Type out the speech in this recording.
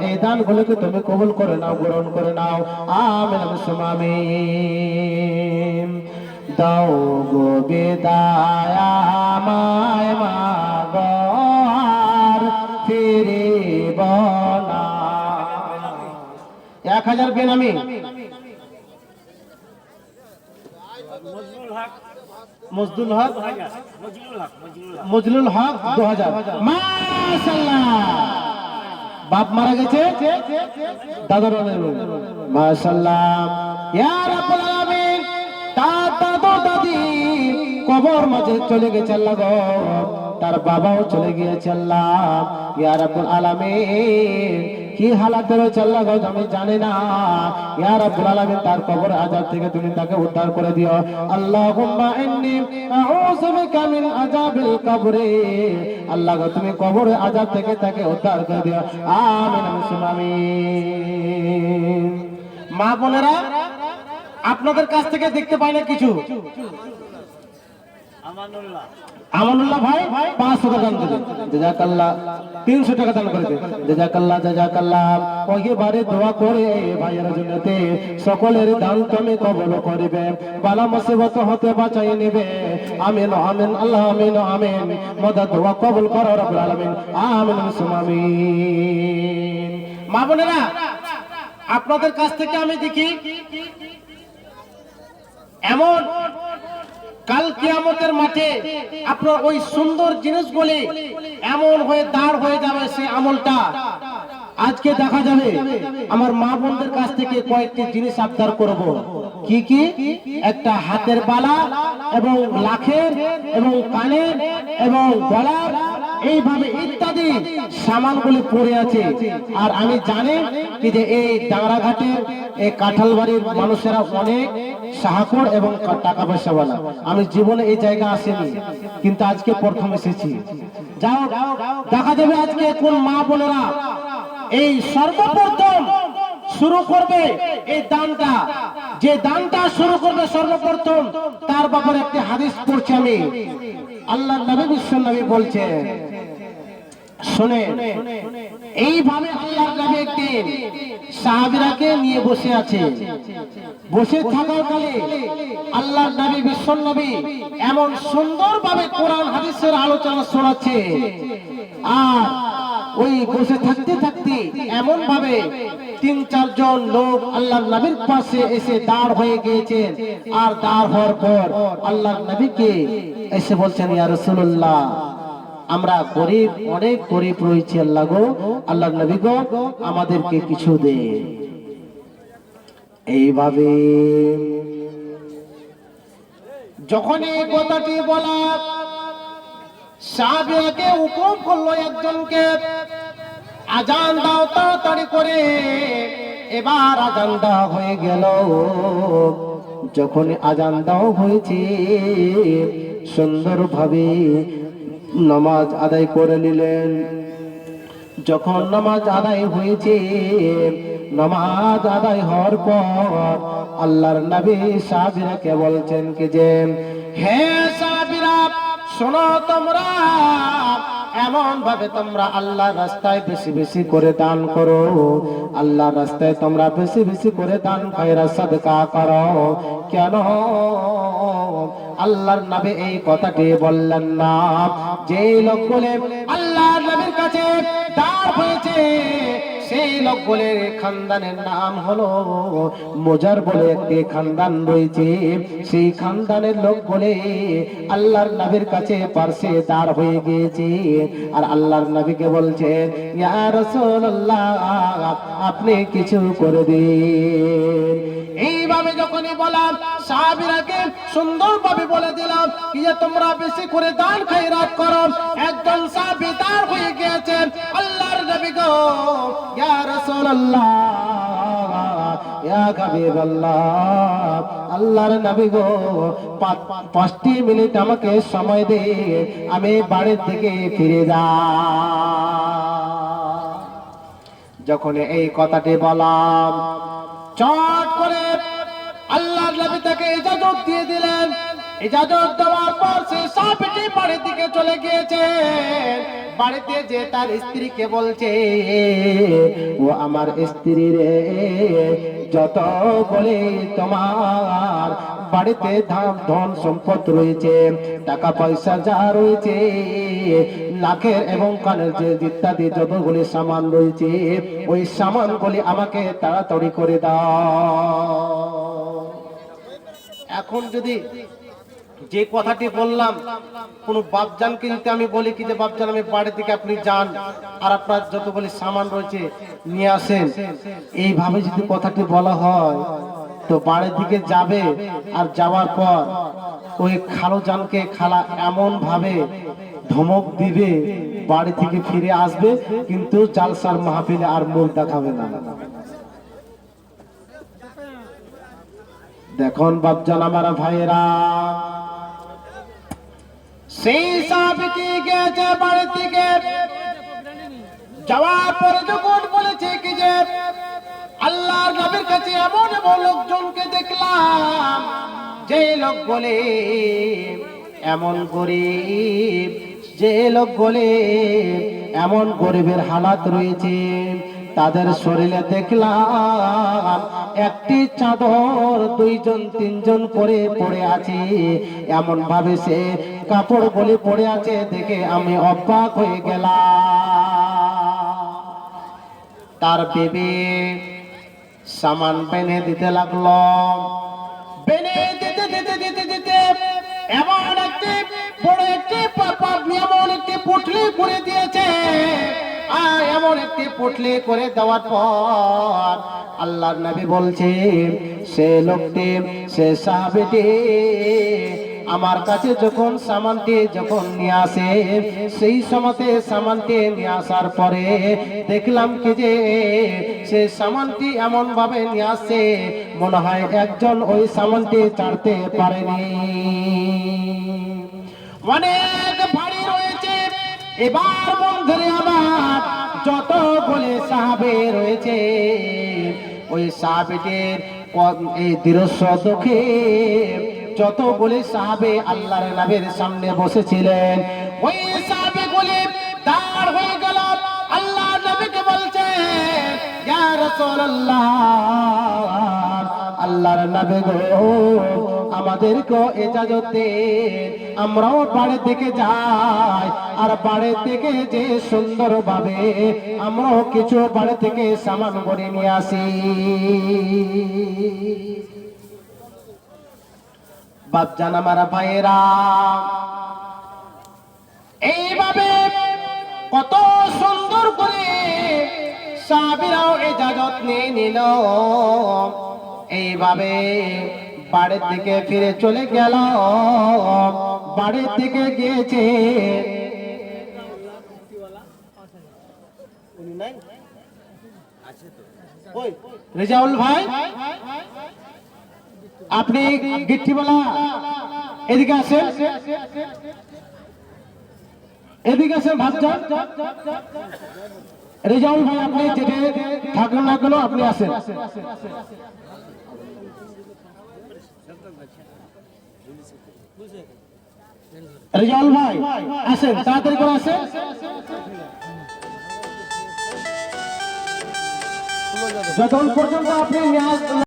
এই দানগুলোকে তুমি কবুল করে নাও, গ্রহণ করে নাও। আমিন আমিন। দাও গো বিদায় আমায় মাগো, আর ফিরিব না। 1000 বেনামি মজদুল হক, মজলুল হক 2000। মাশাআল্লাহ। বাপ মারা গেছে, দাদার মাশাআল্লাহ। ইয়া রাব্বুল আলামিন, দাদা দাদি কবর মাঝে চলে গেছে আল্লাহ গো, তার বাবাও চলে গিয়েছে আল্লাহ। ইয়া রাব্বুল আলামিন, কি হালাতে রয়েছে আল্লাহ গো আমি জানি না। ইয়া রাব্বুল আলামিন, তার কবর আযাব থেকে তুমি তাকে উদ্ধার করে দিও। আল্লাহুম্মা ইন্নী আউযু বিকা মিন আযাবিল কবরি। আল্লাহ গো তুমি কবরের আযাব থেকে তাকে উদ্ধার করে দিও। আমিন আমিন। মা বোনেরা, আপনাদের কাছ থেকে দেখতে পাই না কিছু। আমানুল্লাহ ভাই 500 টাকা দান করেছে, জাযাকাল্লাহ। 300 টাকা দান করেছে, জাযাকাল্লাহ জাযাকাল্লাহ। ওইবারে দোয়া করে ভাইয়েরা জন্নতে সকলের দান তুমি কবুল করিবে, বালা মুসিবত হতে বাঁচাই নেবে। আমিন আমিন আল্লাহ আমিন আমিন। মদদ দোয়া কবুল করো রব্বুল আলামিন। আমিন আমিন। মা বোনেরা, আপনাদের কাছ থেকে আমি দেখি এমন কাল কিয়ামতের মাঠে আপনার ওই সুন্দর জিনিসগুলি এমন হয়ে দাঁড় হয়ে যাবে, সেই আমলটা আজকে দেখা যাবে। আমার মা বোনদের কাছ থেকে কয়েকটি জিনিস আবদার করব। কি কি? একটা হাতের বালা এবং লাখের এবং কানের এবং গলার, এইভাবে ইত্যাদি সামানগুলি পড়ে আছে। আর আমি জানি কি যে এই ডাংরাঘাটের এই কাঁঠালবাড়ির মানুষেরা অনেক সাহাকর এবং টাকা পয়সাওয়ালা। আমি জীবনে এই জায়গা আসিনি, কিন্তু আজকে প্রথম এসেছি। যাও, দেখা যাবে আজকে কোন মা বোনেরা এই সর্বপ্রথম শুরু করবে এই দানটা। যে দানটা শুরু করবে সর্বপ্রথম, তার ব্যাপারে একটি হাদিস পড়ছি আমি। আল্লাহর নবী বিশ্ব নবী বলছেন, শুনে, এইভাবে আল্লাহর নবী একদিন সাহাবীরাকে নিয়ে বসে আছে। বসে থাকার কালে আল্লাহর নবী বিশ্ব নবী এমন সুন্দরভাবে কোরআন হাদিসের আলোচনা শোনাচ্ছে। আর ওই বসে থাকতে থাকতে এমন ভাবে 3-4 জন লোক আল্লাহর নবীর পাশে এসে দাঁড় হয়ে গিয়েছেন। আর দাঁড় হওয়ার পর আল্লাহর নবীকে এসে বলছেন, ইয়া রাসূলুল্লাহ, আমরা গরিব, অনেক গরিব রয়েছি আল্লাহ গো, আল্লাহর নবী গো আমাদেরকে কিছু দে। এইভাবে যখন এই কথাটি বলা, সাহাবীকে হুকুম করলো একজনকে, আজান দাও তাড়াতাড়ি করে। এবার আজান দেওয়া হয়ে গেল। যখন আজান দেওয়া হয়েছে, সুন্দরভাবে নামাজ আদায় করে নিলেন। যখন নামাজ আদায় হয়েছে, নামাজ আদায় হওয়ার পর আল্লাহর নবী সাহাবীরাকে বলছেন কি যে, হে সাহাবীরা শোনো, তোমরা এমন ভাবে তোমরা আল্লাহর রাস্তায় বেশি বেশি করে দান করো। আল্লাহর রাস্তায় তোমরা বেশি বেশি করে দান খয়রা সাদকা করো। কেন আল্লাহর নবী এই কথাটি বললেন না? যে লোকগুলো আল্লাহর নবীর কাছে দাঁড় হয়েছে, সেই লোকগুলোর খানদানের নাম হলো মুজার বলে একটি খানদান রয়েছে। সেই খানদানের লোকগুলো আল্লাহর নবীর কাছে পার্শ্বে দাঁড় হয়ে গিয়েছে। আর আল্লাহর নবীকে বলছে, ইয়া রাসূলুল্লাহ, আপনি কিছু করে দিন। এইভাবে যখনই বললাম, সাহাবীরাকে সুন্দরভাবে বলে দিলাম যে তোমরা বেশি করে দান খয়রাত করো। একজন সাহাবী দাঁড় হয়ে গিয়েছেন, আল্লাহর নবী গো, ইয়া রাসূলুল্লাহ, ইয়া হাবিবাল্লাহ, আল্লাহর নবী গো, 5টি মিনিট আমাকে সময় দে, আমি বাড়ির দিকে ফিরে যাই। যখন এই কথাটি বললাম, চট করে আল্লাহর নবী তাকে ইজাজত দিয়ে দিলেন, ইজাজত দেওয়ার পর সে সাহাবীটি বাড়ির দিকে চলে গিয়েছে। বাড়িতে যে তার স্ত্রীকে বলছে, ও আমার স্ত্রী রে, যত বলে তোমার বাড়িতে ধন সম্পদ রয়েছে, টাকা পয়সা যা রয়েছে, নাকের এবং কানের যে ইত্যাদি যতগুলি সামান রয়েছে, ওই সামানগুলি আমাকে তাড়াতাড়ি করে দাও। এখন যদি যে কথাটি বললাম, কোন বাপজানকে যদি আমি বলি কি যে বাপজান আমি বাড়ি থেকে আপনি যান আর আপনার যতগুলি সামান রয়েছে নিয়ে আসেন, এইভাবে যদি কথাটি বলা হয় তো বাড়ির দিকে যাবে, আর যাওয়ার পর ওই খালুজানকে খালা এমন ভাবে ধমক দিবে, বাড়ি থেকে ফিরে আসবে কিন্তু জালসার মাহফিলে আর মুখ দেখাবে না। দেখুন বাপজান আমার ভাইয়েরা, সেই সাহাবীটি গেছে বাড়ি থেকে, যাওয়ার পরে যখন বলেছে কি যে আল্লাহর নবীর কাছে এমন এমন লোকজনকে দেখলাম, যে লোক বলে এমন গরিব, যে লোক বলে এমন গরিবের হালাত রয়েছে, তাদের শরীরে দেখলাম একটি চাদর দুইজন তিনজন করে পড়ে আছে, এমন ভাবে সে কাপড় বলে পড়ে আছে, দেখে আমি অবাক হয়ে গেলাম। তার বিবি সামান বেনে দিতে লাগলো, বেনে দিতে দিতে দিতে দিতে এমন একটি বড় একটি এমন একটি পুটলি করে দিয়েছে, আর এমন একটি পুটলি করে দেওয়ার পর আল্লাহর নবী বলছে, সে লোকটি, সে সাহাবীটি আমার কাছে যখন সামানটি যখন নিয়ে আসে, সেই সময়তে সামানটি নিয়ে আসার পরে দেখলাম কি যে সে সামানটি এমন ভাবে নিয়ে আসে, মনে হয় একজন ওই সামানটি ছাড়তে পারেনি, অনেক ভারী রয়েছে। এবার বন্ধুরে আমার যত বলে সাহাবে রয়েছে, ওই সাহাবেদের এই দৃশ্য দেখে যত বলে সাহাবে আল্লাহর নবীর সামনে বসেছিলেন, ওই সাহাবে বলে দাঁড় হয়ে গেল, আল্লাহর নবীকে বলছে, ইয়া রাসূলুল্লাহ, আল্লাহর নবী গো, আমাদেরকে ইজাজত দেন, আমরাও বাড়ি থেকে যাই, আর বাড়ি থেকে যে সুন্দর ভাবে আমরাও কিছু বাড়ি থেকে সামান করে নিয়ে আসি। বাপজান আমার ভাইয়েরা, এইভাবে কত সুন্দর করে সাহাবীরাও ইজাজত নিয়ে নিল, এইভাবে বাড়ির দিকে ফিরে চলে গেল। বাড়ির দিকে গিয়েছে, রেজাউল ভাই, আপনি গিট্টিওয়ালা এদিকে আসেন, এদিকে আসেন ভাবছেন। রেজাউল ভাই, আপনি যেতে থাকলেন না কেন, আপনি আসেন। রেজাউল ভাই আসেন, তাড়াতাড়ি করে আসেন। যতক্ষণ পর্যন্ত আপনি